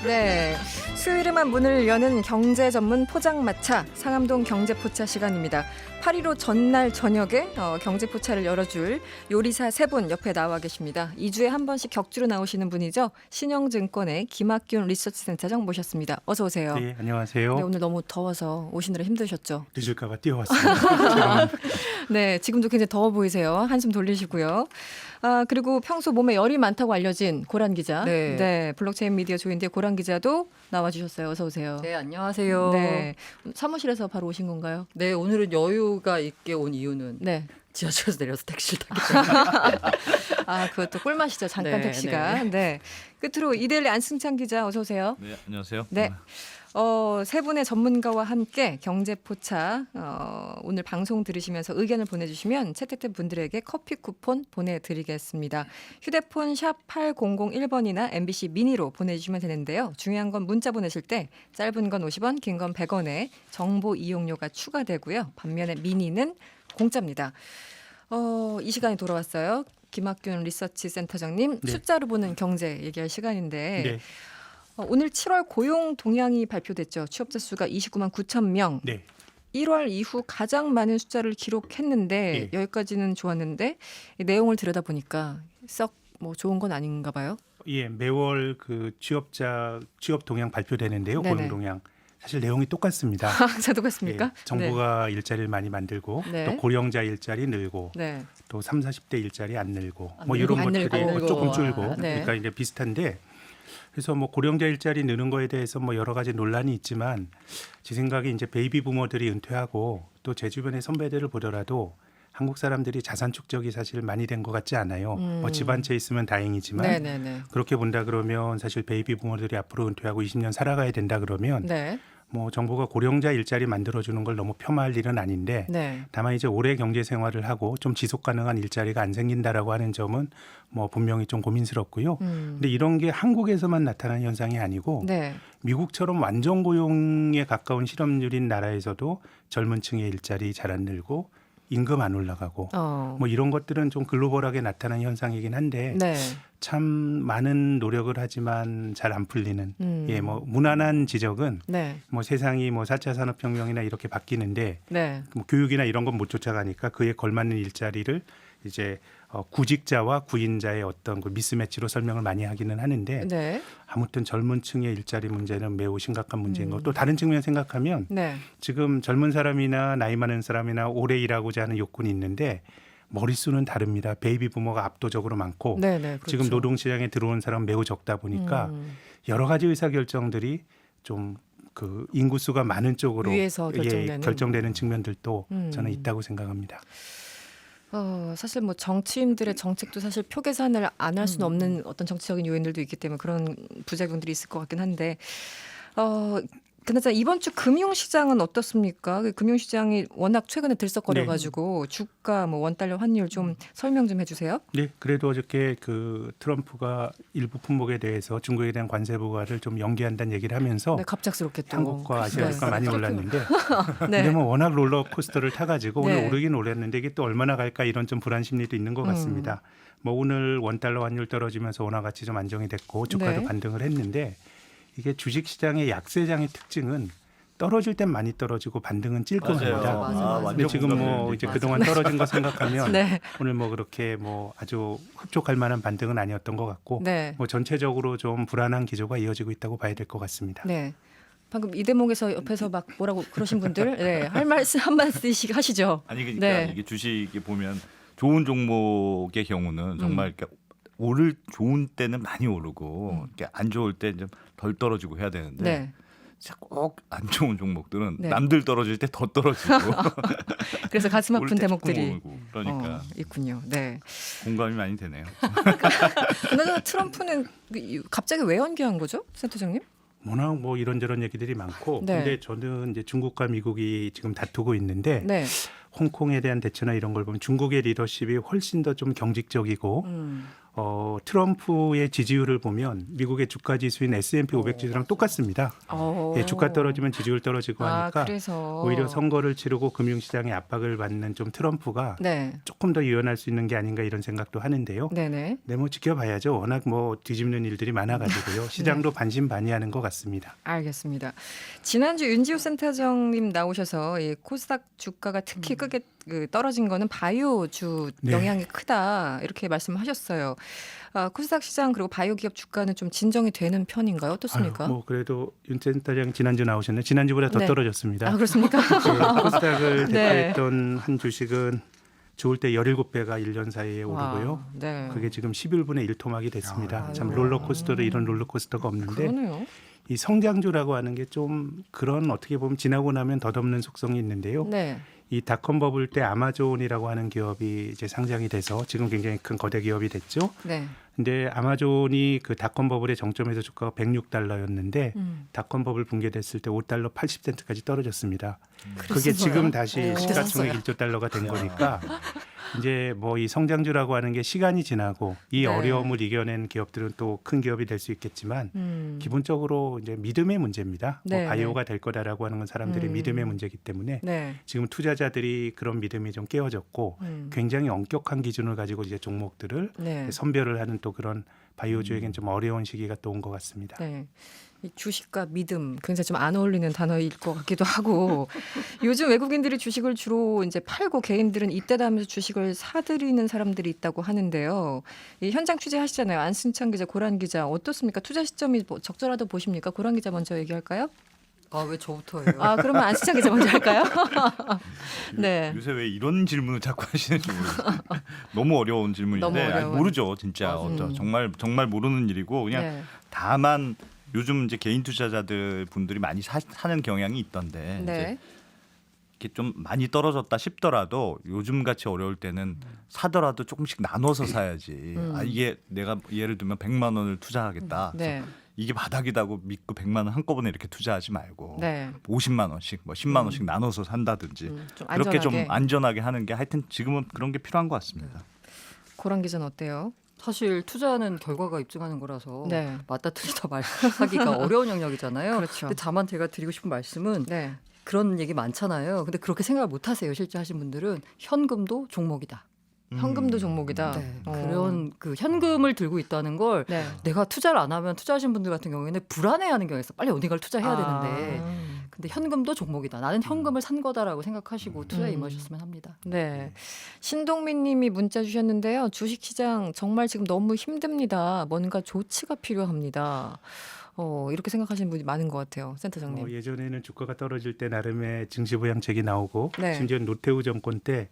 네, 수요일에만 문을 여는 경제 전문 포장마차 상암동 경제포차 시간입니다. 8.15 전날 저녁에 경제포차를 열어줄 요리사 세 분 옆에 나와 계십니다. 2주에 한 번씩 격주로 나오시는 분이죠. 신영증권의 김학균 리서치센터장 모셨습니다. 어서 오세요. 네, 안녕하세요. 네, 오늘 너무 더워서 오시느라 힘드셨죠? 늦을까 봐 뛰어왔습니다. 네, 지금도 굉장히 더워 보이세요. 한숨 돌리시고요. 아, 그리고 평소 몸에 열이 많다고 알려진 고란 기자. 네. 블록체인 미디어 조인대 고란 기자도 나와주셨어요. 어서 오세요. 네, 안녕하세요. 네, 사무실에서 바로 오신 건가요? 네, 오늘은 여유가 있게 온 이유는 네. 지하철에서 내려서 택시를 타기 때문에. 아, 그것도 꿀맛이죠. 잠깐 네, 택시가. 네. 끝으로 이데일리 안승찬 기자 어서 오세요. 네, 안녕하세요. 네. 세 분의 전문가와 함께 경제포차 오늘 방송 들으시면서 의견을 보내주시면 채택된 분들에게 커피 쿠폰 보내드리겠습니다. 휴대폰 샵 8001번이나 MBC 미니로 보내주시면 되는데요. 중요한 건 문자 보내실 때 짧은 건 50원, 긴 건 100원에 정보 이용료가 추가되고요. 반면에 미니는 공짜입니다. 이 시간에 돌아왔어요. 김학균 리서치 센터장님, 네. 숫자로 보는 경제 얘기할 시간인데 네, 오늘 7월 고용 동향이 발표됐죠. 취업자 수가 29만 9천 명. 네, 1월 이후 가장 많은 숫자를 기록했는데 예. 여기까지는 좋았는데 이 내용을 들여다보니까 썩 뭐 좋은 건 아닌가 봐요. 예, 매월 그 취업 동향 발표되는데요. 네네. 고용 동향 사실 내용이 똑같습니다. 자, 똑같습니까? 예, 정부가 일자리를 많이 만들고 네. 또 고령자 일자리 늘고 네. 또 3, 40대 일자리 안 늘고 안 뭐 늘고, 이런 안 것들이 늘고. 뭐 조금 줄고 아, 네. 그러니까 이제 비슷한데 그래서 뭐 고령자 일자리 느는 거에 대해서 뭐 여러 가지 논란이 있지만 제 생각에 이제 베이비 부모들이 은퇴하고 또 제 주변의 선배들을 보더라도 한국 사람들이 자산 축적이 사실 많이 된 것 같지 않아요. 뭐 집 한 채 있으면 다행이지만 네네네. 그렇게 본다 그러면 사실 베이비 부모들이 앞으로 은퇴하고 20년 살아가야 된다 그러면 네. 뭐 정부가 고령자 일자리 만들어주는 걸 너무 폄하할 일은 아닌데 네. 다만 이제 오래 경제 생활을 하고 좀 지속 가능한 일자리가 안 생긴다라고 하는 점은 뭐 분명히 좀 고민스럽고요. 근데 이런 게 한국에서만 나타나는 현상이 아니고 네. 미국처럼 완전 고용에 가까운 실업률인 나라에서도 젊은 층의 일자리 잘 안 늘고 임금 안 올라가고 뭐 이런 것들은 좀 글로벌하게 나타나는 현상이긴 한데 네. 참 많은 노력을 하지만 잘 안 풀리는 예, 뭐 무난한 지적은 네. 뭐 세상이 뭐 4차 산업혁명이나 이렇게 바뀌는데 네. 뭐 교육이나 이런 건 못 쫓아가니까 그에 걸맞는 일자리를 이제 구직자와 구인자의 어떤 그 미스매치로 설명을 많이 하기는 하는데 네. 아무튼 젊은 층의 일자리 문제는 매우 심각한 문제인 거. 또 다른 측면 생각하면 네. 지금 젊은 사람이나 나이 많은 사람이나 오래 일하고자 하는 욕구는 있는데 머릿수는 다릅니다. 베이비 부모가 압도적으로 많고 네. 네. 그렇죠. 지금 노동시장에 들어온 사람 매우 적다 보니까 여러 가지 의사결정들이 좀 그 인구수가 많은 쪽으로 위에서 결정되는. 결정되는 측면들도 저는 음. 있다고 생각합니다. 사실 뭐 정치인들의 정책도 사실 표 계산을 안 할 수는 없는 어떤 정치적인 요인들도 있기 때문에 그런 부작용들이 있을 것 같긴 한데 그나저나 이번 주 금융시장은 어떻습니까? 그 금융시장이 워낙 최근에 들썩거려가지고 주가 뭐 원달러 환율 좀 설명 좀 해주세요. 네, 그래도 어저께 그 트럼프가 일부 품목에 대해서 중국에 대한 관세 부과를 좀 연기한다는 얘기를 하면서 네, 갑작스럽게 또 한국과 아시아가 네. 많이 올랐는데 네. 근데 뭐 워낙 롤러코스터를 타가지고 네. 오늘 오르긴 오랐는데 이게 또 얼마나 갈까 이런 좀 불안 심리도 있는 것 같습니다. 뭐 오늘 원달러 환율 떨어지면서 원화 가치 좀 안정이 됐고 주가도 네. 반등을 했는데 이게 주식시장의 약세장의 특징은 떨어질 땐 많이 떨어지고 반등은 찔끔합니다. 맞아요. 근데 지금 뭐 이제 그동안 떨어진 거 생각하면 네. 오늘 뭐 그렇게 뭐 아주 흡족할 만한 반등은 아니었던 것 같고 네. 뭐 전체적으로 좀 불안한 기조가 이어지고 있다고 봐야 될 것 같습니다. 네. 방금 이 대목에서 옆에서 막 뭐라고 그러신 분들 네. 할 말씀 한 말씀씩 하시죠. 아니 그러니까 네. 이게 주식이 보면 좋은 종목의 경우는 정말 이렇게 오를 좋은 때는 많이 오르고 이렇게 안 좋을 때 좀 덜 떨어지고 해야 되는데 네. 꼭 안 좋은 종목들은 네. 남들 떨어질 때 더 떨어지고 그래서 가슴 오를 아픈 때 조금 대목들이 오르고 그러니까 있군요. 네. 공감이 많이 되네요. 그나저나 트럼프는 갑자기 왜 연기한 거죠, 센터장님? 워낙 뭐 이런저런 얘기들이 많고 네. 근데 저는 이제 중국과 미국이 지금 다투고 있는데 네. 홍콩에 대한 대처나 이런 걸 보면 중국의 리더십이 훨씬 더 좀 경직적이고 트럼프의 지지율을 보면 미국의 주가 지수인 S&P 500 지수랑 똑같습니다. 예, 주가 떨어지면 지지율 떨어지고 하니까 그래서 오히려 선거를 치르고 금융시장의 압박을 받는 좀 트럼프가 네. 조금 더 유연할 수 있는 게 아닌가 이런 생각도 하는데요. 네네. 네, 뭐 지켜봐야죠. 워낙 뭐 뒤집는 일들이 많아가지고요. 시장도 반신반의하는 것 같습니다. 알겠습니다. 지난주 윤지호 센터장님 나오셔서 이 코스닥 주가가 특히 크게 떨어진 거는 바이오주 네. 영향이 크다 이렇게 말씀하셨어요. 코스닥 시장 그리고 바이오 기업 주가는 좀 진정이 되는 편인가요? 어떻습니까? 뭐 그래도 윤 센터장 지난주 나오셨네요. 지난주보다 더 네. 떨어졌습니다. 그렇습니까? 네, 코스닥을 네. 대표했던 한 주식은 좋을 때 17배가 1년 사이에 오르고요. 와, 네. 그게 지금 11분의 1토막이 됐습니다. 아유. 참 롤러코스터도 이런 롤러코스터가 없는데 그러네요. 이 성장주라고 하는 게 좀 그런 어떻게 보면 지나고 나면 덧없는 속성이 있는데요. 네. 이 닷컴 버블 때 아마존이라고 하는 기업이 이제 상장이 돼서 지금 굉장히 큰 거대 기업이 됐죠. 네. 근데 아마존이 그 닷컴 버블의 정점에서 주가가 $106였는데 닷컴 버블 붕괴됐을 때 $5 80센트까지 떨어졌습니다. 그게 그랬어요? 지금 다시 오. 시가총액 1조 달러가 된 거니까 이제 뭐 이 성장주라고 하는 게 시간이 지나고 이 네. 어려움을 이겨낸 기업들은 또 큰 기업이 될 수 있겠지만 기본적으로 이제 믿음의 문제입니다. 네, 뭐 바이오가 될 거다라고 하는 건 사람들의 믿음의 문제이기 때문에 네. 지금 투자자들이 그런 믿음이 좀 깨어졌고 굉장히 엄격한 기준을 가지고 이제 종목들을 네. 선별을 하는 또 그런 바이오주에겐 좀 어려운 시기가 또 온 것 같습니다. 네. 이 주식과 믿음 굉장히 좀 안 어울리는 단어일 것 같기도 하고 요즘 외국인들이 주식을 주로 이제 팔고 개인들은 이때다 하면서 주식을 사들이는 사람들이 있다고 하는데요. 이 현장 취재하시잖아요. 안승찬 기자, 고란 기자 어떻습니까? 투자 시점이 뭐 적절하다 보십니까? 고란 기자 먼저 얘기할까요? 왜 저부터예요? 그러면 안승찬 기자 먼저 할까요? 네. 요새 왜 이런 질문을 자꾸 하시는지 모르겠어요. 너무 어려운 질문인데 너무 어려워요. 모르죠, 진짜. 정말 모르는 일이고 그냥 네. 다만 요즘 이제 개인 투자자들 분들이 많이 사는 경향이 있던데 이제 네. 이렇게 좀 많이 떨어졌다 싶더라도 요즘 같이 어려울 때는 사더라도 조금씩 나눠서 사야지. 이게 내가 예를 들면 100만 원을 투자하겠다. 네. 그래서 이게 바닥이다고 믿고 100만 원 한꺼번에 이렇게 투자하지 말고 네. 50만 원씩, 뭐 10만 원씩 나눠서 산다든지 좀 그렇게 좀 안전하게. 안전하게 하는 게 하여튼 지금은 그런 게 필요한 것 같습니다. 고란 기자는 어때요? 사실 투자는 결과가 입증하는 거라서 네. 맞다 틀리다 말하기가 어려운 영역이잖아요. 그렇죠. 근데 다만 제가 드리고 싶은 말씀은 네. 그런 얘기 많잖아요. 근데 그렇게 생각을 못 하세요. 실제 하신 분들은 현금도 종목이다. 현금도 종목이다. 네. 어. 그런 그 현금을 들고 있다는 걸 네. 내가 투자를 안 하면 투자하신 분들 같은 경우에는 불안해하는 경우가 있어. 빨리 어디가를 투자해야 되는데. 근데 현금도 종목이다. 나는 현금을 산 거다라고 생각하시고 투자에 임하셨으면 합니다. 네. 신동민 님이 문자 주셨는데요. 주식시장 정말 지금 너무 힘듭니다. 뭔가 조치가 필요합니다. 이렇게 생각하시는 분이 많은 것 같아요. 센터장님. 예전에는 주가가 떨어질 때 나름의 증시부양책이 나오고 네. 심지어 노태우 정권 때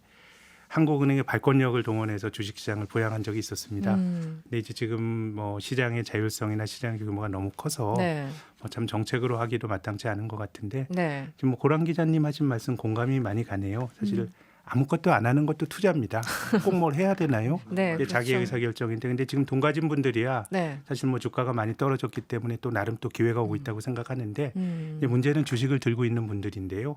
한국은행의 발권력을 동원해서 주식시장을 부양한 적이 있었습니다. 근데 이제 지금 뭐 시장의 자율성이나 시장 규모가 너무 커서 네. 참 정책으로 하기도 마땅치 않은 것 같은데 네. 지금 뭐 고란 기자님 하신 말씀 공감이 많이 가네요. 사실 아무것도 안 하는 것도 투자입니다. 꼭 뭘 해야 되나요? 네. 그게 자기의 그렇죠. 의사결정인데 근데 지금 돈 가진 분들이야 네. 사실 뭐 주가가 많이 떨어졌기 때문에 또 나름 또 기회가 오고 있다고 생각하는데 이제 음. 문제는 주식을 들고 있는 분들인데요.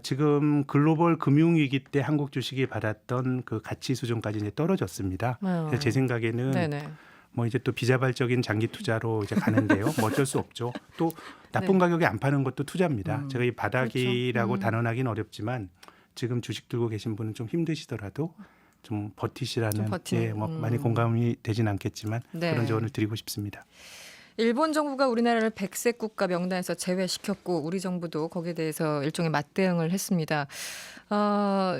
지금 글로벌 금융위기 때 한국 주식이 받았던 그 가치 수준까지 이제 떨어졌습니다. 그래서 제 생각에는 네네. 뭐 이제 또 비자발적인 장기 투자로 이제 가는데요. 뭐 어쩔 수 없죠. 또 나쁜 네. 가격에 안 파는 것도 투자입니다. 제가 이 바닥이라고 그렇죠. 단언하기는 어렵지만 지금 주식 들고 계신 분은 좀 힘드시더라도 좀 버티시라는 좀 버티는, 예, 뭐 많이 공감이 되진 않겠지만 네. 그런 조언을 드리고 싶습니다. 일본 정부가 우리나라를 백색 국가 명단에서 제외시켰고 우리 정부도 거기에 대해서 일종의 맞대응을 했습니다.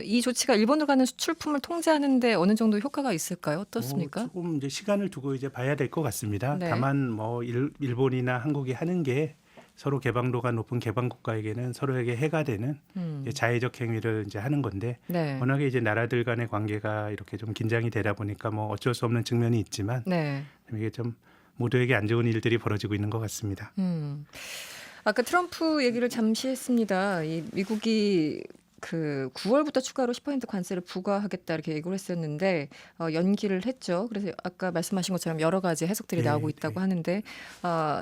이 조치가 일본으로 가는 수출품을 통제하는데 어느 정도 효과가 있을까요? 어떻습니까? 조금 이제 시간을 두고 이제 봐야 될 것 같습니다. 네. 다만 뭐 일본이나 한국이 하는 게 서로 개방도가 높은 개방 국가에게는 서로에게 해가 되는 이제 자해적 행위를 이제 하는 건데 네. 워낙에 이제 나라들 간의 관계가 이렇게 좀 긴장이 되다 보니까 뭐 어쩔 수 없는 측면이 있지만 네. 이게 좀 모두에게 안 좋은 일들이 벌어지고 있는 것 같습니다. 아까 트럼프 얘기를 잠시 했습니다. 이 미국이 그 9월부터 추가로 10% 관세를 부과하겠다 이렇게 얘기를 했었는데 연기를 했죠. 그래서 아까 말씀하신 것처럼 여러 가지 해석들이 네, 나오고 있다고 네. 하는데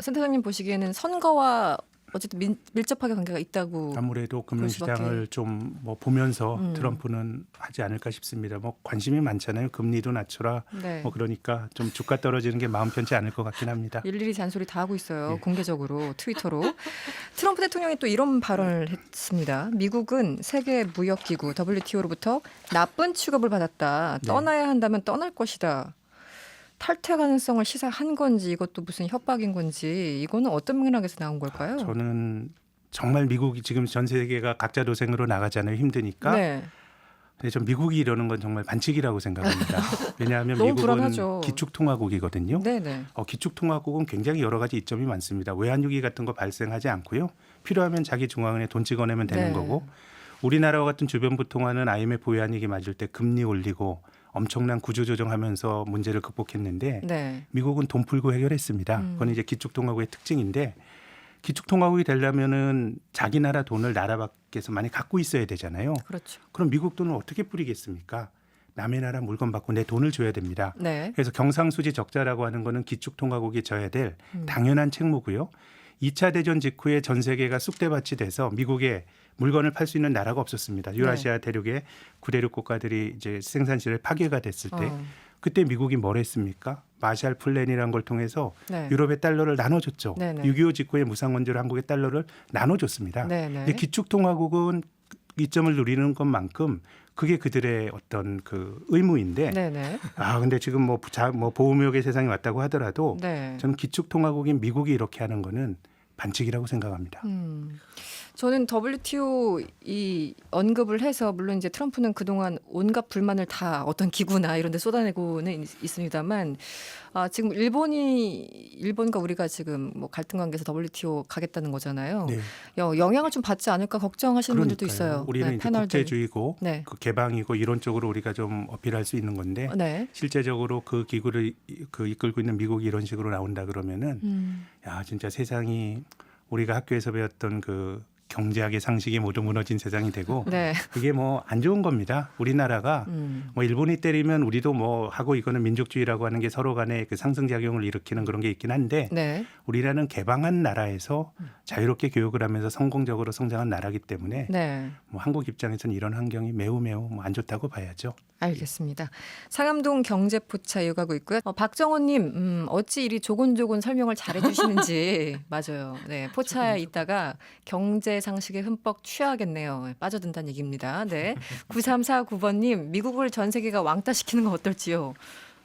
센터장님 보시기에는 선거와 어쨌든 밀접하게 관계가 있다고. 아무래도 수밖에. 금융시장을 좀 뭐 보면서 음. 트럼프는 하지 않을까 싶습니다. 뭐 관심이 많잖아요. 금리도 낮춰라. 네. 뭐 그러니까 좀 주가 떨어지는 게 마음 편치 않을 것 같긴 합니다. 일일이 잔소리 다 하고 있어요. 예. 공개적으로 트위터로. 트럼프 대통령이 또 이런 발언을 했습니다. 미국은 세계 무역기구 WTO로부터 나쁜 취급을 받았다. 네. 떠나야 한다면 떠날 것이다. 탈퇴 가능성을 시사한 건지 이것도 무슨 협박인 건지 이거는 어떤 맥락에서 나온 걸까요? 저는 정말 미국이 지금 전 세계가 각자 도생으로 나가잖아요. 힘드니까. 네. 근데 전 미국이 이러는 건 정말 반칙이라고 생각합니다. 왜냐하면 너무 미국은 불안하죠. 기축통화국이거든요. 네네. 기축통화국은 굉장히 여러 가지 이점이 많습니다. 외환위기 같은 거 발생하지 않고요. 필요하면 자기 중앙은에 돈 찍어내면 되는 네. 거고 우리나라와 같은 주변부 통화는 IMF 외환위기 맞을 때 금리 올리고 엄청난 구조조정하면서 문제를 극복했는데 네. 미국은 돈 풀고 해결했습니다. 그건 이제 기축통화국의 특징인데 기축통화국이 되려면은 자기 나라 돈을 나라 밖에서 많이 갖고 있어야 되잖아요. 그렇죠. 그럼 미국 돈을 어떻게 뿌리겠습니까? 남의 나라 물건 받고 내 돈을 줘야 됩니다. 네. 그래서 경상수지 적자라고 하는 거는 기축통화국이 져야 될 음. 당연한 책무고요. 2차 대전 직후에 전 세계가 쑥대밭이 돼서 미국에 물건을 팔 수 있는 나라가 없었습니다. 유라시아 대륙의 구대륙 국가들이 이제 생산실을 파괴가 됐을 때 그때 미국이 뭘 했습니까? 마샬 플랜이라는 걸 통해서 네. 유럽의 달러를 나눠줬죠. 네네. 6.25 직후에 무상원조로 한국의 달러를 나눠줬습니다. 네네. 근데 기축통화국은 이점을 누리는 것만큼 그게 그들의 어떤 그 의무인데 네네. 근데 지금 뭐 보호무역의 세상이 왔다고 하더라도 네. 저는 기축통화국인 미국이 이렇게 하는 거는 반칙이라고 생각합니다. 저는 WTO 이 언급을 해서 물론 이제 트럼프는 그동안 온갖 불만을 다 어떤 기구나 이런 데 쏟아내고는 있습니다만 지금 일본과 우리가 지금 뭐 갈등 관계에서 WTO 가겠다는 거잖아요. 네. 영향을 좀 받지 않을까 걱정하시는 분들도 그러니까요. 있어요. 우리는 네, 이제 패널들. 국제주의고 네. 그 개방이고 이론적으로 우리가 좀 어필할 수 있는 건데 네. 실제적으로 그 기구를 이끌고 있는 미국이 이런 식으로 나온다 그러면은 야 진짜 세상이 우리가 학교에서 배웠던 그 경제학의 상식이 모두 무너진 세상이 되고 네. 그게 뭐 안 좋은 겁니다. 우리나라가 뭐 일본이 때리면 우리도 뭐 하고 이거는 민족주의라고 하는 게 서로 간에 그 상승작용을 일으키는 그런 게 있긴 한데 네. 우리나라는 개방한 나라에서 자유롭게 교육을 하면서 성공적으로 성장한 나라이기 때문에 네. 뭐 한국 입장에서는 이런 환경이 매우 뭐안 좋다고 봐야죠. 알겠습니다. 상암동 경제포차 이어가고 있고요. 박정호님, 어찌 이리 조곤조곤 설명을 잘해주시는지 맞아요. 네, 포차에 있다가 경제 상식에 흠뻑 취하겠네요. 빠져든다는 얘기입니다. 네, 9349번님, 미국을 전 세계가 왕따시키는 건 어떨지요?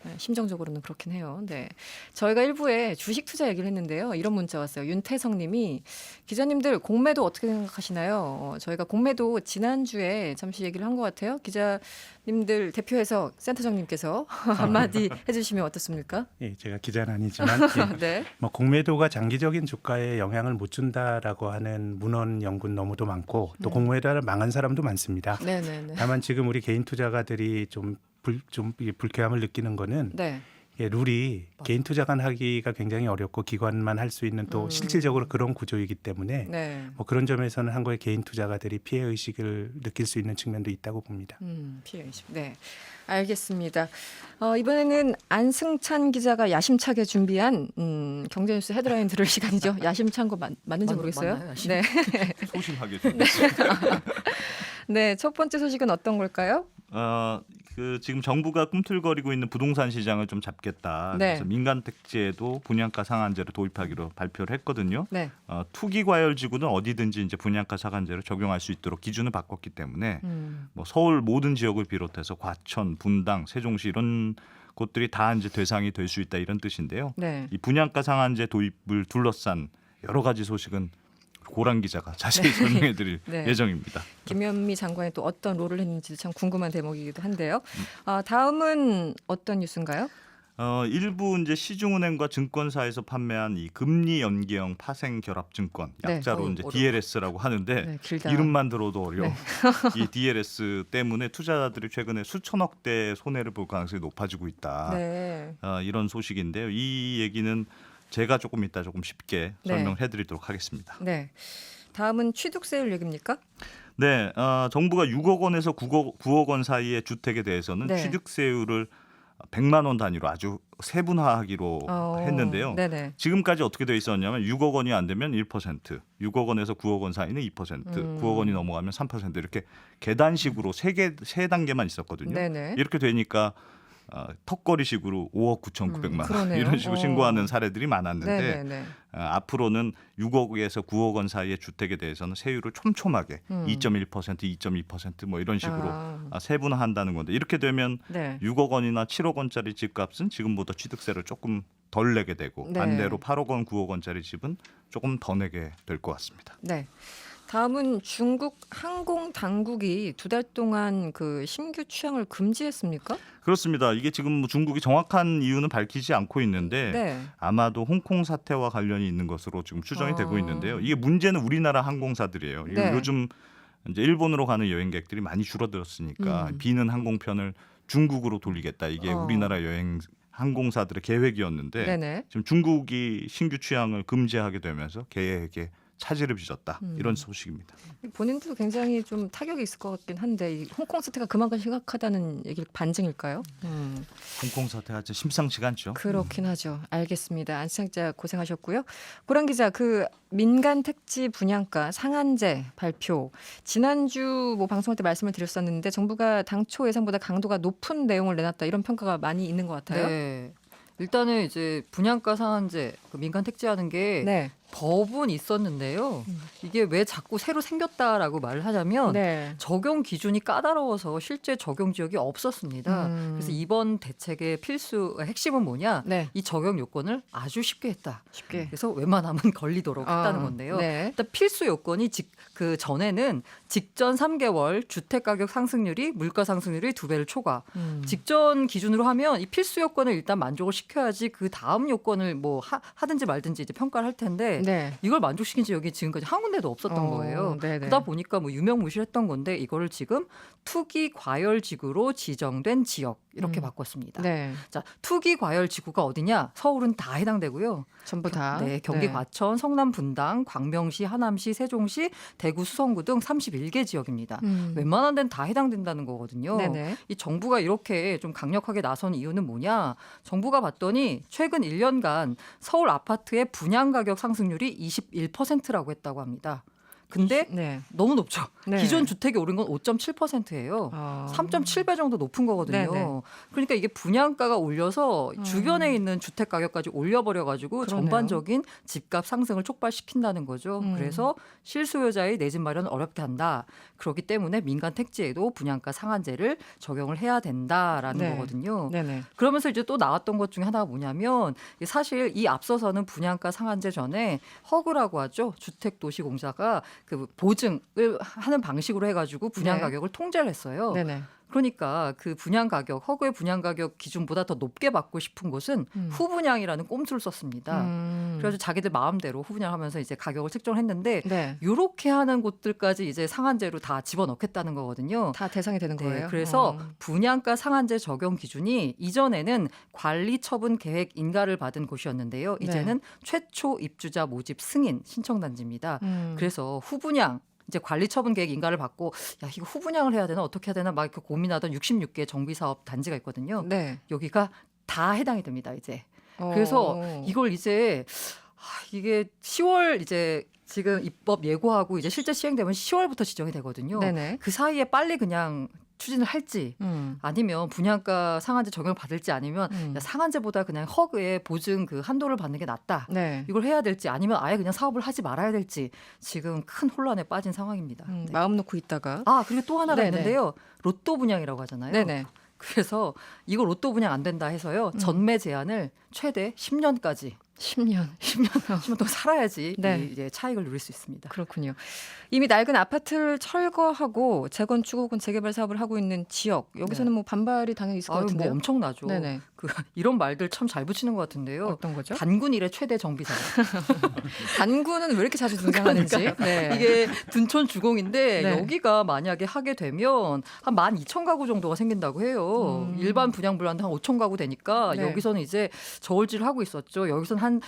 네, 심정적으로는 그렇긴 해요. 네, 저희가 일부에 주식 투자 얘기를 했는데요. 이런 문자 왔어요. 윤태성님이 기자님들 공매도 어떻게 생각하시나요? 저희가 공매도 지난주에 잠시 얘기를 한 것 같아요. 기자님들 대표해서 센터장님께서 한마디 해주시면 어떻습니까? 예, 제가 기자는 아니지만 예, 네. 뭐 공매도가 장기적인 주가에 영향을 못 준다라고 하는 문헌 연구는 너무도 많고 또 공매도를 망한 사람도 많습니다. 네네네. 다만 지금 우리 개인 투자가들이 좀 불쾌함을 느끼는 거는 네. 예, 룰이 개인 투자가 하기가 굉장히 어렵고 기관만 할 수 있는 또 실질적으로 그런 구조이기 때문에 네. 뭐 그런 점에서는 한국의 개인 투자가들이 피해 의식을 느낄 수 있는 측면도 있다고 봅니다. 피해 의식. 네. 알겠습니다. 이번에는 안승찬 기자가 야심차게 준비한 경제뉴스 헤드라인 들을 시간이죠. 야심찬 거 맞는지 모르겠어요. 맞나요, 야심? 네. 소심하게 좀. 네. 첫 번째 소식은 어떤 걸까요? 그 지금 정부가 꿈틀거리고 있는 부동산 시장을 좀 잡겠다. 네. 그래서 민간 택지에도 분양가 상한제를 도입하기로 발표를 했거든요. 네. 투기 과열 지구는 어디든지 이제 분양가 상한제를 적용할 수 있도록 기준을 바꿨기 때문에 뭐 서울 모든 지역을 비롯해서 과천, 분당, 세종시 이런 곳들이 다 이제 대상이 될 수 있다 이런 뜻인데요. 네. 이 분양가 상한제 도입을 둘러싼 여러 가지 소식은 고란 기자가 자세히 설명해드릴 네. 예정입니다. 김현미 장관이 또 어떤 롤을 했는지 참 궁금한 대목이기도 한데요. 다음은 어떤 뉴스인가요? 일부 이제 시중은행과 증권사에서 판매한 이 금리 연계형 파생 결합 증권, 네. 약자로 이제 어려워. DLS라고 하는데 네, 길다. 이름만 들어도 어려워. 네. 이 DLS 때문에 투자자들이 최근에 수천억 대 손해를 볼 가능성이 높아지고 있다. 네. 이런 소식인데요. 이 얘기는 제가 조금 이따 조금 쉽게 네. 설명해드리도록 하겠습니다. 네. 다음은 취득세율 얘기입니까? 네, 정부가 6억 원에서 9억 원 사이의 주택에 대해서는 네. 취득세율을 100만 원 단위로 아주 세분화하기로 했는데요. 네네. 지금까지 어떻게 돼 있었냐면 6억 원이 안 되면 1%, 6억 원에서 9억 원 사이는 2%, 9억 원이 넘어가면 3% 이렇게 계단식으로 세 단계만 있었거든요. 네네. 이렇게 되니까 턱걸이식으로 5억 9,900만 원 그러네요. 이런 식으로 신고하는 사례들이 많았는데 네네네. 앞으로는 6억에서 9억 원 사이의 주택에 대해서는 세율을 촘촘하게 2.1%, 2.2% 이런 식으로 세분화한다는 건데 이렇게 되면 네. 6억 원이나 7억 원짜리 집값은 지금보다 취득세를 조금 덜 내게 되고 네. 반대로 8억 원, 9억 원짜리 집은 조금 더 내게 될 것 같습니다. 네. 다음은 중국 항공 당국이 2달 동안 그 신규 취항을 금지했습니까? 그렇습니다. 이게 지금 뭐 중국이 정확한 이유는 밝히지 않고 있는데 네. 아마도 홍콩 사태와 관련이 있는 것으로 지금 추정이 되고 있는데요. 이게 문제는 우리나라 항공사들이에요. 네. 요즘 이제 일본으로 가는 여행객들이 많이 줄어들었으니까 비는 항공편을 중국으로 돌리겠다. 이게 우리나라 여행 항공사들의 계획이었는데 네네. 지금 중국이 신규 취항을 금지하게 되면서 계획에 차질을 빚었다. 이런 소식입니다. 본인들도 굉장히 좀 타격이 있을 것 같긴 한데 이 홍콩 사태가 그만큼 심각하다는 얘기 반증일까요? 홍콩 사태가 진짜 심상치가 않죠. 그렇긴 하죠. 알겠습니다. 안시장 기자 고생하셨고요. 고란 기자, 그 민간 택지 분양가 상한제 발표 지난주 뭐 방송할 때 말씀을 드렸었는데 정부가 당초 예상보다 강도가 높은 내용을 내놨다 이런 평가가 많이 있는 것 같아요. 네. 일단은 이제 분양가 상한제, 그 민간 택지하는 게 네. 법은 있었는데요. 이게 왜 자꾸 새로 생겼다라고 말을 하자면 네. 적용 기준이 까다로워서 실제 적용 지역이 없었습니다. 그래서 이번 대책의 핵심은 뭐냐? 네. 이 적용 요건을 아주 쉽게 했다. 쉽게. 그래서 웬만하면 걸리도록 했다는 건데요. 네. 일단 필수 요건이 그 전에는 직전 3개월 주택 가격 상승률이 물가 상승률이 2배를 초과. 직전 기준으로 하면 이 필수 요건을 일단 만족을 시켜야지 그 다음 요건을 뭐 하든지 말든지 이제 평가를 할 텐데 네. 이걸 만족시킨 지역이 지금까지 한 군데도 없었던 거예요. 네네. 그러다 보니까 뭐 유명무실했던 건데 이거를 지금 투기 과열 지구로 지정된 지역 이렇게 바꿨습니다. 네. 자, 투기 과열 지구가 어디냐? 서울은 다 해당되고요. 전부 다. 네, 경기 네. 과천, 성남 분당, 광명시, 하남시, 세종시, 대구 수성구 등 31개 지역입니다. 웬만한 데는 다 해당된다는 거거든요. 네네. 이 정부가 이렇게 좀 강력하게 나선 이유는 뭐냐? 정부가 봤더니 최근 1년간 서울 아파트의 분양 가격 상승률이 21%라고 했다고 합니다. 근데 네. 너무 높죠. 네. 기존 주택이 오른 건 5.7%예요. 3.7배 정도 높은 거거든요. 네네. 그러니까 이게 분양가가 올려서 주변에 있는 주택 가격까지 올려버려가지고 그러네요. 전반적인 집값 상승을 촉발시킨다는 거죠. 그래서 실수요자의 내 집 마련을 어렵게 한다. 그렇기 때문에 민간 택지에도 분양가 상한제를 적용을 해야 된다라는 네. 거거든요. 네네. 그러면서 이제 또 나왔던 것 중에 하나가 뭐냐면 사실 이 앞서서는 분양가 상한제 전에 허그라고 하죠. 주택도시공사가 그 보증을 하는 방식으로 해가지고 분양 네. 가격을 통제를 했어요. 네네. 그러니까 그 분양 가격, 허그의 분양 가격 기준보다 더 높게 받고 싶은 곳은 후분양이라는 꼼수를 썼습니다. 그래서 자기들 마음대로 후분양하면서 이제 가격을 책정을 했는데 네. 이렇게 하는 곳들까지 이제 상한제로 다 집어넣겠다는 거거든요. 다 대상이 되는 네, 거예요. 그래서 분양가 상한제 적용 기준이 이전에는 관리 처분 계획 인가를 받은 곳이었는데요. 이제는 최초 입주자 모집 승인 신청단지입니다. 그래서 후분양 이제 관리 처분 계획 인가를 받고 야 이거 후분양을 해야 되나 어떻게 해야 되나 막 이렇게 고민하던 66개 정비 사업 단지가 있거든요. 네. 여기가 다 해당이 됩니다. 이제 그래서 이걸 이제 이게 10월 이제 지금 입법 예고하고 이제 실제 시행되면 10월부터 지정이 되거든요. 네네. 그 사이에 빨리 그냥 추진을 할지 아니면 분양가 상한제 적용을 받을지 아니면 야, 상한제보다 그냥 허그에 보증 그 한도를 받는 게 낫다. 네. 이걸 해야 될지 아니면 아예 그냥 사업을 하지 말아야 될지 지금 큰 혼란에 빠진 상황입니다. 네. 마음 놓고 있다가. 그리고 또 하나가 네네. 있는데요. 로또 분양이라고 하잖아요. 네네. 그래서 이거 로또 분양 안 된다 해서요. 전매 제한을 최대 10년까지 10년. 10년 동안 살아야지 네. 이제 차익을 누릴 수 있습니다. 그렇군요. 이미 낡은 아파트를 철거하고 재건축 혹은 재개발 사업을 하고 있는 지역 여기서는 뭐 반발이 당연히 있을 것 뭐 같은데요. 엄청나죠. 네네. 이런 말들 참 잘 붙이는 것 같은데요. 어떤 거죠? 단군 일의 최대 정비 사업. 단군은 왜 이렇게 자주 등장하는지. 네. 이게 둔촌 주공인데 네. 여기가 만약에 하게 되면 한 12,000가구 정도가 생긴다고 해요. 일반 분양 불안도 한 5,000 가구 되니까 네. 여기서는 이제 저울질을 하고 있었죠. 여기서는 한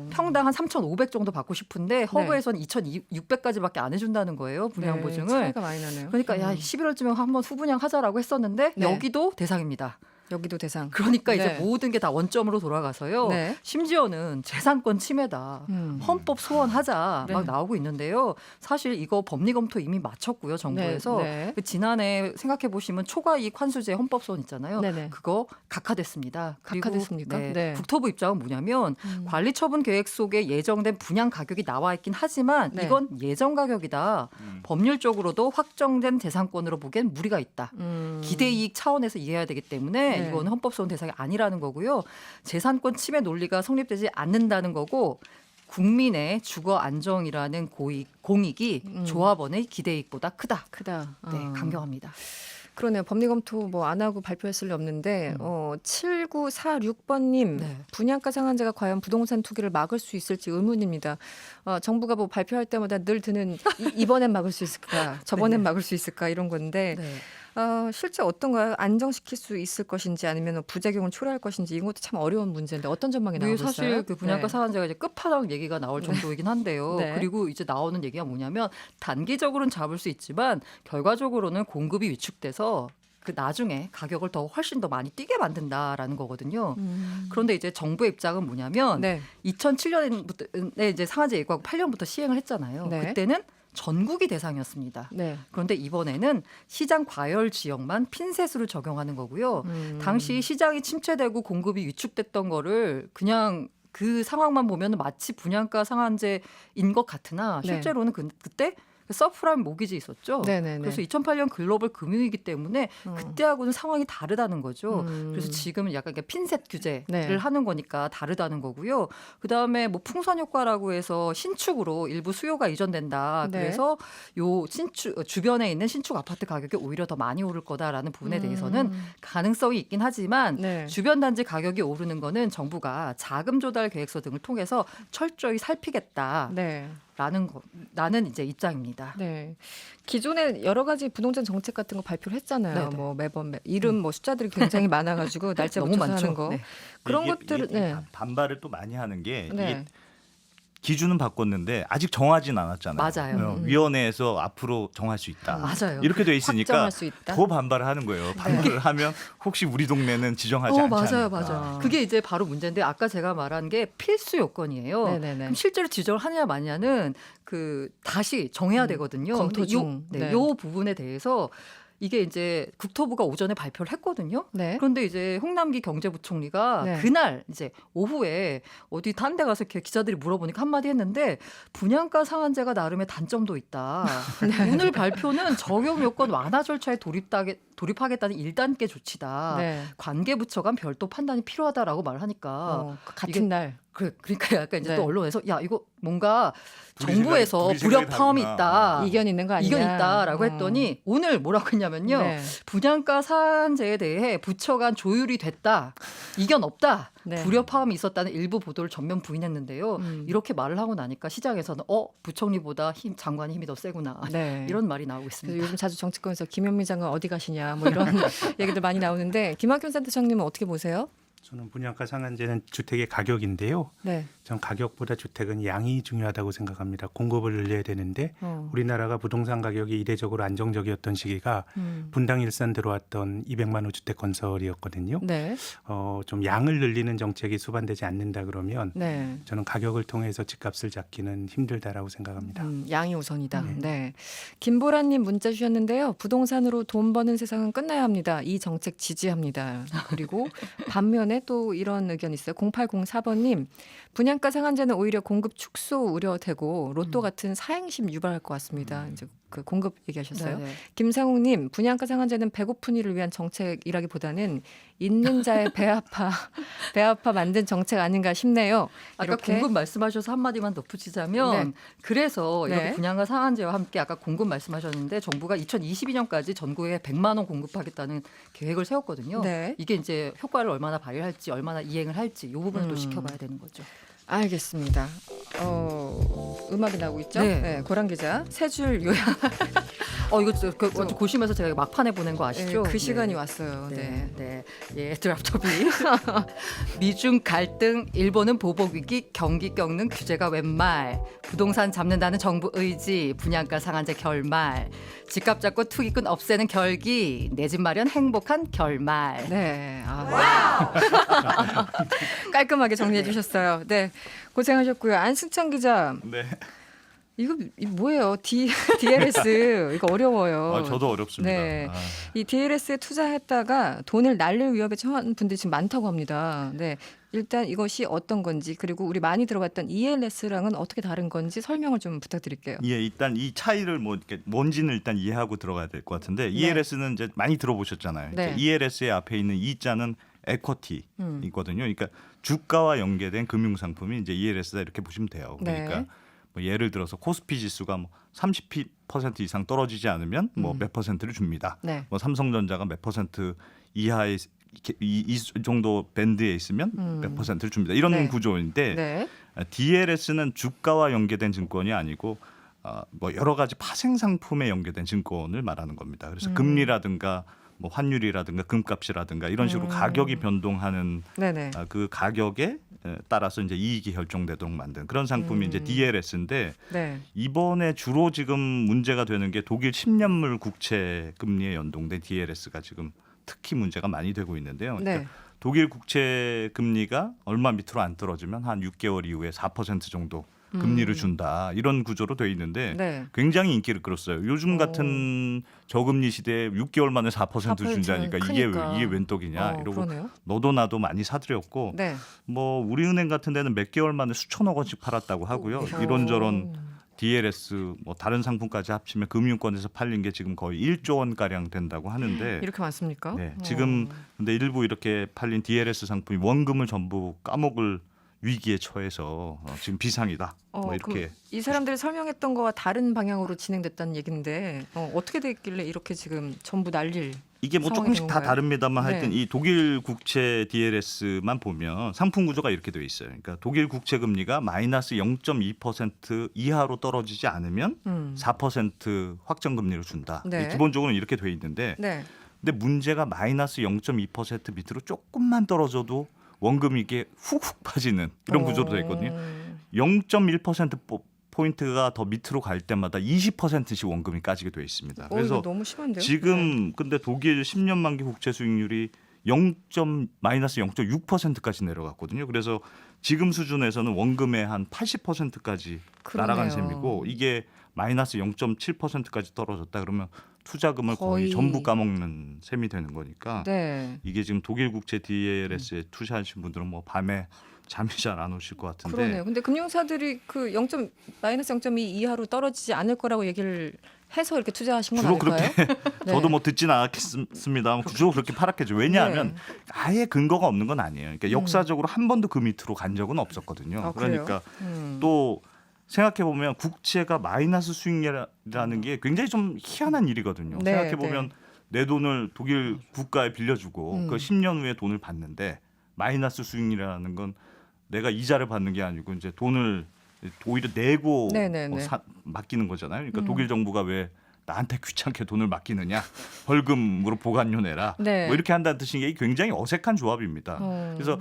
평당 한 3,500 정도 받고 싶은데 허브에서는 2,600까지밖에 안 해준다는 거예요. 분양 네, 보증을. 차이가 많이 나네요. 그러니까 야 11월쯤에 한번 후분양 하자라고 했었는데 네. 여기도 대상입니다. 여기도 대상. 그러니까 이제 네. 모든 게 다 원점으로 돌아가서요. 네. 심지어는 재산권 침해다. 헌법 소원하자 네. 막 나오고 있는데요. 사실 이거 법리 검토 이미 마쳤고요. 정부에서. 네. 그 지난해 생각해 보시면 초과이익 환수제 헌법 소원 있잖아요. 네네. 그거 각하됐습니다. 그리고 각하됐습니까? 네, 네. 국토부 입장은 뭐냐면 관리처분 계획 속에 예정된 분양 가격이 나와 있긴 하지만 네. 이건 예정 가격이다. 법률적으로도 확정된 재산권으로 보기엔 무리가 있다. 기대이익 차원에서 이해해야 되기 때문에 네. 이거는 헌법소원 대상이 아니라는 거고요. 재산권 침해 논리가 성립되지 않는다는 거고 국민의 주거 안정이라는 공익이 조합원의 기대이익보다 크다. 크다. 네, 강경합니다. 그러네요. 법리 검토 뭐 안 하고 발표했을 리 없는데 7946번님 네. 분양가 상한제가 과연 부동산 투기를 막을 수 있을지 의문입니다. 정부가 뭐 발표할 때마다 늘 드는 이번엔 막을 수 있을까, 저번엔 네. 막을 수 있을까 이런 건데 네. 실제 어떤가요? 안정시킬 수 있을 것인지 아니면 부작용을 초래할 것인지 이것도 참 어려운 문제인데 어떤 전망이 나오고 있어요? 사실 그 분양가 네. 상한제가 이제 끝판왕 얘기가 나올 정도이긴 한데요. 네. 그리고 이제 나오는 얘기가 뭐냐면 단기적으로는 잡을 수 있지만 결과적으로는 공급이 위축돼서 그 나중에 가격을 더 훨씬 더 많이 뛰게 만든다라는 거거든요. 그런데 이제 정부의 입장은 뭐냐면 네. 2007년부터 이제 상한제 예고하고 8년부터 시행을 했잖아요. 네. 그때는 전국이 대상이었습니다. 네. 그런데 이번에는 시장 과열 지역만 핀셋으로 적용하는 거고요. 당시 시장이 침체되고 공급이 위축됐던 거를 그냥 그 상황만 보면 마치 분양가 상한제인 것 같으나 네. 실제로는 그때 서프라임 모기지 있었죠. 네네네. 그래서 2008년 글로벌 금융위기 때문에 그때하고는 상황이 다르다는 거죠. 음. 그래서 지금은 약간 핀셋 규제를 네. 하는 거니까 다르다는 거고요. 그다음에 뭐 풍선 효과라고 해서 신축으로 일부 수요가 이전된다. 네. 그래서 요 신축 주변에 있는 신축 아파트 가격이 오히려 더 많이 오를 거다라는 부분에 대해서는 가능성이 있긴 하지만 네. 주변 단지 가격이 오르는 거는 정부가 자금 조달 계획서 등을 통해서 철저히 살피겠다라는 네. 나는 이제 입장입니다. 네. 기존에 여러 가지 부동산 정책 같은 거 발표를 했잖아요. 네네. 뭐 매번 이름 뭐 숫자들이 굉장히 많아가지고 날짜 너무 붙여서 많죠. 하는 거 네. 그런 이게 것들은 네. 반발을 또 많이 하는 게 네. 이게 기준은 바꿨는데 아직 정하진 않았잖아요. 맞아요. 위원회에서 앞으로 정할 수 있다. 맞아요. 이렇게 돼 있으니까 확정할 수 있다. 더 반발을 하는 거예요. 반발을 하면 혹시 우리 동네는 지정하지 않지 맞아요, 않을까. 맞아요. 그게 이제 바로 문제인데 아까 제가 말한 게 필수 요건이에요. 네네네. 그럼 실제로 지정을 하느냐 마냐는 그 다시 정해야 되거든요. 검토 근데 중. 네. 요 부분에 대해서 이게 이제 국토부가 오전에 발표를 했거든요. 네. 그런데 이제 홍남기 경제부총리가 네. 그날 이제 오후에 어디 딴 데 가서 이렇게 기자들이 물어보니까 한마디 했는데 분양가 상한제가 나름의 단점도 있다. 네. 오늘 발표는 적용 요건 완화 절차에 돌입하겠다는 1단계 조치다. 네. 관계부처 간 별도 판단이 필요하다라고 말하니까 같은 이게 날. 그러니까 약간 이제 네. 또 언론에서 야 이거 뭔가 둘이 정부에서 생각이- 둘이 생각이 불협화음이 다르구나. 있다. 이견 있는 거 아니냐? 이견 있다라고 했더니 오늘 뭐라고 했냐면요. 네. 분양가 상한제에 대해 부처 간 조율이 됐다. 이견 없다. 네. 불협화음이 있었다는 일부 보도를 전면 부인했는데요. 음. 이렇게 말을 하고 나니까 시장에서는 부총리보다 장관의 힘이 더 세구나. 네. 이런 말이 나오고 그래서 있습니다. 요즘 자주 정치권에서 김현미 장관 어디 가시냐 뭐 이런 얘기들 많이 나오는데 김학균 센터장님은 어떻게 보세요? 저는 분양가 상한제는 주택의 가격인데요. 네. 전 가격보다 주택은 양이 중요하다고 생각합니다. 공급을 늘려야 되는데 우리나라가 부동산 가격이 이례적으로 안정적이었던 시기가 분당 일산 들어왔던 200만 호 주택 건설이었거든요. 네. 좀 양을 늘리는 정책이 수반되지 않는다 그러면 네. 저는 가격을 통해서 집값을 잡기는 힘들다라고 생각합니다. 양이 우선이다. 네. 김보라님 문자 주셨는데요. 부동산으로 돈 버는 세상은 끝나야 합니다. 이 정책 지지합니다. 그리고 반면에 또 이런 의견이 있어요. 0804번님 분양가 상한제는 오히려 공급 축소 우려되고 로또 같은 사행심 유발할 것 같습니다. 이제 그 공급 얘기하셨어요. 네네. 김상욱님 분양가 상한제는 배고픈 이를 위한 정책이라기보다는 있는 자의 배 아파 만든 정책 아닌가 싶네요. 아까 이렇게 공급 말씀하셔서 한마디만 덧붙이자면 네. 그래서 이렇게 네. 분양가 상한제와 함께 아까 공급 말씀하셨는데 정부가 2022년까지 전국에 100만 원 공급하겠다는 계획을 세웠거든요. 네. 이게 이제 효과를 얼마나 발휘할지 얼마나 이행을 할지 이 부분을 또 지켜봐야 되는 거죠. 알겠습니다. 음악이 나오고 있죠? 네. 네, 고란 기자 세 줄 요약. 이거 보시면서 제가 막판에 보낸 거 아시죠? 네, 그 시간이 네. 왔어요. 네, 네. 네. 예, 드랍톱이 미중 갈등, 일본은 보복 위기, 경기 꺾는 규제가 웬말, 부동산 잡는다는 정부 의지, 분양가 상한제 결말, 집값 잡고 투기꾼 없애는 결기, 내 집 마련 행복한 결말. 네. 깔끔하게 정리해 주셨어요. 네. 고생하셨고요. 안승찬 기자. 네. 이거 뭐예요? DLS 이거 어려워요. 저도 어렵습니다. 네. 이 DLS에 투자했다가 돈을 날릴 위협에 처한 분들이 지금 많다고 합니다. 네. 일단 이것이 어떤 건지 그리고 우리 많이 들어봤던 ELS랑은 어떻게 다른 건지 설명을 좀 부탁드릴게요. 예, 일단 이 차이를 이렇게 뭔지는 일단 이해하고 들어가야 될 것 같은데 ELS는 이제 많이 들어보셨잖아요. 네. ELS의 앞에 있는 E자는 에쿼티이거든요. 그러니까 주가와 연계된 금융 상품이 이제 ELS다 이렇게 보시면 돼요. 그러니까 네. 뭐 예를 들어서 코스피 지수가 뭐 30% 이상 떨어지지 않으면 뭐 몇 퍼센트를 줍니다. 네. 뭐 삼성전자가 몇 퍼센트 이하의 이 정도 밴드에 있으면 몇 퍼센트를 줍니다. 이런 네. 구조인데 네. DLS는 주가와 연계된 증권이 아니고 뭐 여러 가지 파생 상품에 연계된 증권을 말하는 겁니다. 그래서 금리라든가 뭐 환율이라든가 금값이라든가 이런 식으로 가격이 변동하는 네네. 그 가격에 따라서 이제 이익이 결정되도록 만든 그런 상품이 이제 DLS인데 네. 이번에 주로 지금 문제가 되는 게 독일 10년물 국채 금리에 연동된 DLS가 지금 특히 문제가 많이 되고 있는데요. 그러니까 네. 독일 국채 금리가 얼마 밑으로 안 떨어지면 한 6개월 이후에 4% 정도 금리를 준다 이런 구조로 돼 있는데 네. 굉장히 인기를 끌었어요. 요즘 같은 저금리 시대에 6개월 만에 4% 4% 준다니까 크니까. 이게 웬 떡이냐 이러고 그러네요. 너도 나도 많이 사들였고 네. 뭐 우리은행 같은 데는 몇 개월 만에 수천억 원씩 팔았다고 하고요. 이런저런 DLS 뭐 다른 상품까지 합치면 금융권에서 팔린 게 지금 거의 1조 원 가량 된다고 하는데 이렇게 많습니까? 네, 지금 근데 일부 이렇게 팔린 DLS 상품이 원금을 전부 까먹을 위기에 처해서 지금 비상이다. 뭐 이렇게 그럼 이 사람들이 설명했던 거와 다른 방향으로 진행됐다는 얘기인데 어떻게 됐길래 이렇게 지금 전부 날릴 이게 뭐 상황이 조금씩 된 다 건가요? 다릅니다만 하여튼 네. 이 독일 국채 DLS만 보면 상품 구조가 이렇게 되어 있어요. 그러니까 독일 국채 금리가 마이너스 0.2% 이하로 떨어지지 않으면 4% 확정 금리를 준다. 네. 기본적으로 이렇게 되어 있는데 네. 근데 문제가 마이너스 0.2% 밑으로 조금만 떨어져도 원금이 이게 훅훅 빠지는 이런 구조로 되어 있거든요. 0.1% 포인트가 더 밑으로 갈 때마다 20%씩 원금이 까지게 되어 있습니다. 이거 그래서 너무 심한데요? 지금 근데 독일 10년 만기 국채 수익률이 마이너스 0.6%까지 내려갔거든요. 그래서 지금 수준에서는 원금의 한 80%까지 날아간 그러네요. 셈이고 이게 마이너스 0.7%까지 떨어졌다 그러면 투자금을 거의 거의 전부 까먹는 셈이 되는 거니까 네. 이게 지금 독일 국채 DLS에 투자하신 분들은 뭐 밤에 잠이 잘 안 오실 것 같은데 그러네요. 근데 금융사들이 그 마이너스 0.2 이하로 떨어지지 않을 거라고 얘기를 해서 이렇게 투자하신 건 주로 아닐까요? 그렇게 네. 저도 뭐 듣지는 않았습니다만 주로 그렇게 팔았겠죠. 왜냐하면 네. 아예 근거가 없는 건 아니에요. 그러니까 역사적으로 한 번도 그 밑으로 간 적은 없었거든요. 아, 그래요? 그러니까 또 생각해 보면 국채가 마이너스 수익률이라는 게 굉장히 좀 희한한 일이거든요. 네, 생각해 보면 내 돈을 독일 국가에 빌려주고 그 10년 후에 돈을 받는데 마이너스 수익률이라는 건 내가 이자를 받는 게 아니고 이제 돈을 오히려 내고 네네네. 맡기는 거잖아요. 그러니까 독일 정부가 왜 나한테 귀찮게 돈을 맡기느냐, 벌금으로 보관료 내라, 네. 뭐 이렇게 한다는 뜻인 게 굉장히 어색한 조합입니다. 그래서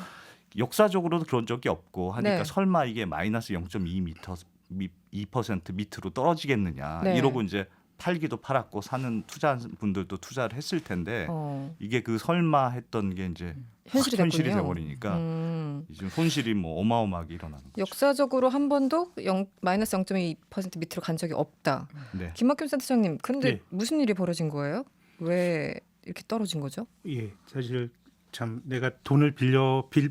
역사적으로도 그런 적이 없고 하니까 네. 설마 이게 마이너스 0.2% 밑으로 떨어지겠느냐 네. 이러고 이제 팔기도 팔았고 사는 투자한 분들도 투자를 했을 텐데 이게 그 설마 했던 게 이제 현실이 현실이 됐군요. 돼버리니까 지금 손실이 뭐 어마어마하게 일어나는 거죠. 역사적으로 한 번도 마이너스 0.2% 밑으로 간 적이 없다. 네. 김학균 센터장님, 근데 예. 무슨 일이 벌어진 거예요? 왜 이렇게 떨어진 거죠? 예, 사실 참 내가 돈을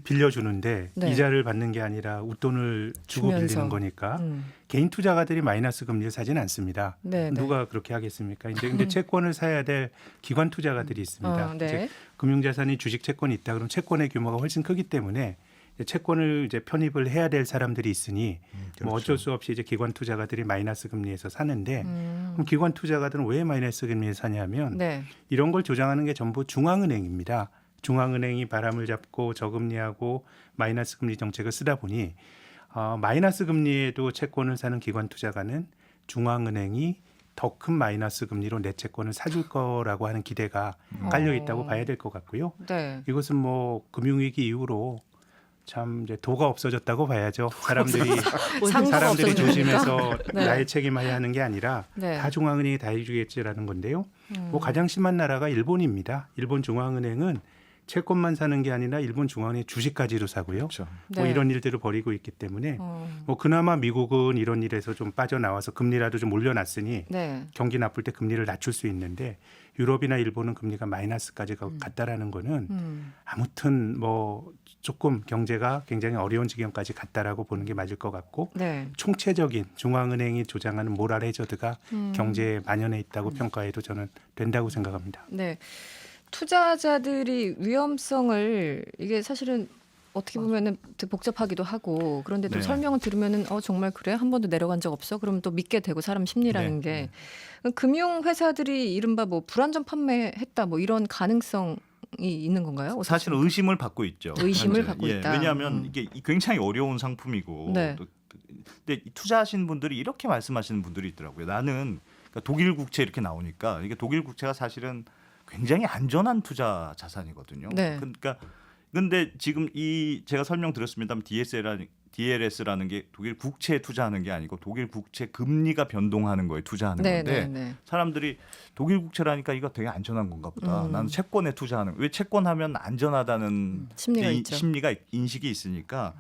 빌려주는데 네. 이자를 받는 게 아니라 웃돈을 주고 주면서. 빌리는 거니까 음. 개인 투자가들이 마이너스 금리를 사지는 않습니다. 네, 네. 누가 그렇게 하겠습니까? 이제 근데 채권을 사야 될 기관 투자가들이 있습니다. 네. 이제 금융자산이 주식 채권이 있다 그러면 채권의 규모가 훨씬 크기 때문에 이제 채권을 이제 편입을 해야 될 사람들이 있으니 뭐 어쩔 수 없이 이제 기관 투자가들이 마이너스 금리에서 사는데 그럼 기관 투자가들은 왜 마이너스 금리에 사냐면 네. 이런 걸 조장하는 게 전부 중앙은행입니다. 중앙은행이 바람을 잡고 저금리하고 마이너스 금리 정책을 쓰다 보니 마이너스 금리에도 채권을 사는 기관 투자가는 중앙은행이 더 큰 마이너스 금리로 내 채권을 사줄 거라고 하는 기대가 깔려 있다고 봐야 될 것 같고요. 네. 이것은 뭐 금융위기 이후로 참 이제 도가 없어졌다고 봐야죠. 사람들이 상도가 없어지니까. 조심해서 네. 나의 책임해야 하는 게 아니라 네. 다 중앙은행이 다 해주겠지라는 건데요. 뭐 가장 심한 나라가 일본입니다. 일본 중앙은행은 채권만 사는 게 아니라 일본 중앙은행 주식까지도 사고요. 그렇죠. 뭐 네. 이런 일들을 벌이고 있기 때문에 어. 뭐 그나마 미국은 이런 일에서 좀 빠져나와서 금리라도 좀 올려놨으니 네. 경기 나쁠 때 금리를 낮출 수 있는데 유럽이나 일본은 금리가 마이너스까지 갔다라는 거는 아무튼 뭐 조금 경제가 굉장히 어려운 지경까지 갔다라고 보는 게 맞을 것 같고 네. 총체적인 중앙은행이 조장하는 모랄 해저드가 경제에 만연해 있다고 평가해도 저는 된다고 생각합니다. 네. 투자자들이 위험성을 이게 사실은 어떻게 보면은 되게 복잡하기도 하고 그런데 또 네. 설명을 들으면은 정말 그래 한 번도 내려간 적 없어 그러면 또 믿게 되고 사람 심리라는 게 금융 회사들이 이른바 뭐 불안전 판매했다 뭐 이런 가능성이 있는 건가요? 사실은 의심을 받고 있죠. 의심을 현재. 받고 있다. 왜냐하면 이게 굉장히 어려운 상품이고 네. 또, 근데 투자하시는 분들이 이렇게 말씀하시는 분들이 있더라고요. 나는 그러니까 독일 국채 이렇게 나오니까 이게 독일 국채가 사실은 굉장히 안전한 투자 자산이거든요. 네. 그러니까 근데 지금 이 제가 설명드렸습니다만 DLS라는 게 독일 국채에 투자하는 게 아니고 독일 국채 금리가 변동하는 거에 투자하는 네, 건데 네, 네. 사람들이 독일 국채라니까 이거 되게 안전한 건가 보다. 나는 채권에 투자하는 왜 채권하면 안전하다는 심리가 있죠. 심리가 인식이 있으니까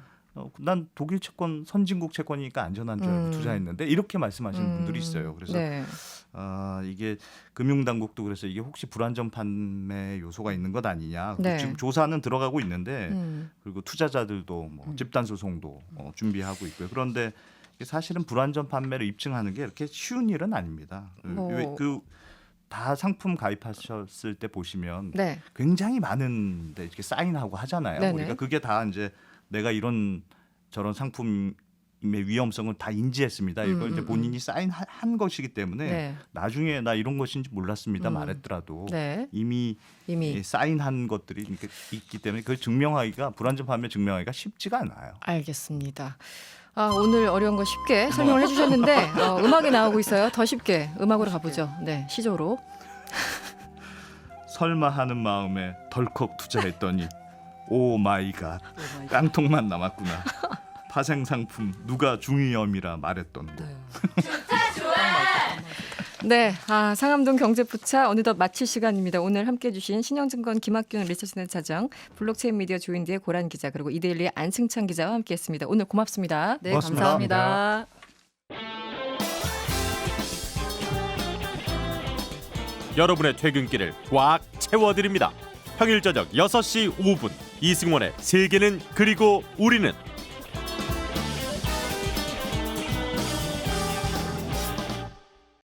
난 독일 채권 선진국 채권이니까 안전한 줄 알고 투자했는데 이렇게 말씀하시는 분들이 있어요. 그래서 네. 이게 금융당국도 그래서 이게 혹시 불안전 판매 요소가 있는 것 아니냐. 네. 지금 조사는 들어가고 있는데 그리고 투자자들도 뭐 집단 소송도 준비하고 있고요. 그런데 이게 사실은 불안전 판매를 입증하는 게 이렇게 쉬운 일은 아닙니다. 다 상품 가입하셨을 때 보시면 네. 굉장히 많은데 이렇게 사인하고 하잖아요. 네네. 우리가 그게 다 이제 내가 이런 저런 상품의 위험성을 다 인지했습니다. 이걸 이제 본인이 사인한 것이기 때문에 네. 나중에 나 이런 것인지 몰랐습니다 말했더라도 네. 이미 사인한 것들이 이렇게 있기 때문에 그걸 증명하기가 불안전 판매 증명하기가 쉽지가 않아요. 알겠습니다. 오늘 어려운 거 쉽게 설명을 해주셨는데 음악이 나오고 있어요. 더 쉽게 음악으로 가보죠. 네, 시조로. 설마 하는 마음에 덜컥 투자했더니 오 마이 갓 깡통만 남았구나. 파생 상품 누가 중위험이라 말했던데. 네, 상암동 경제포차 어느덧 마칠 시간입니다. 오늘 함께해 주신 신영증권 김학균 리서치센터장, 블록체인 미디어 조인디의 고란 기자, 그리고 이데일리의 안승찬 기자와 함께했습니다. 오늘 고맙습니다. 네, 고맙습니다. 감사합니다. 여러분의 퇴근길을 꽉 채워드립니다. 평일 저녁 6시 5분 이승원의 세계는 그리고 우리는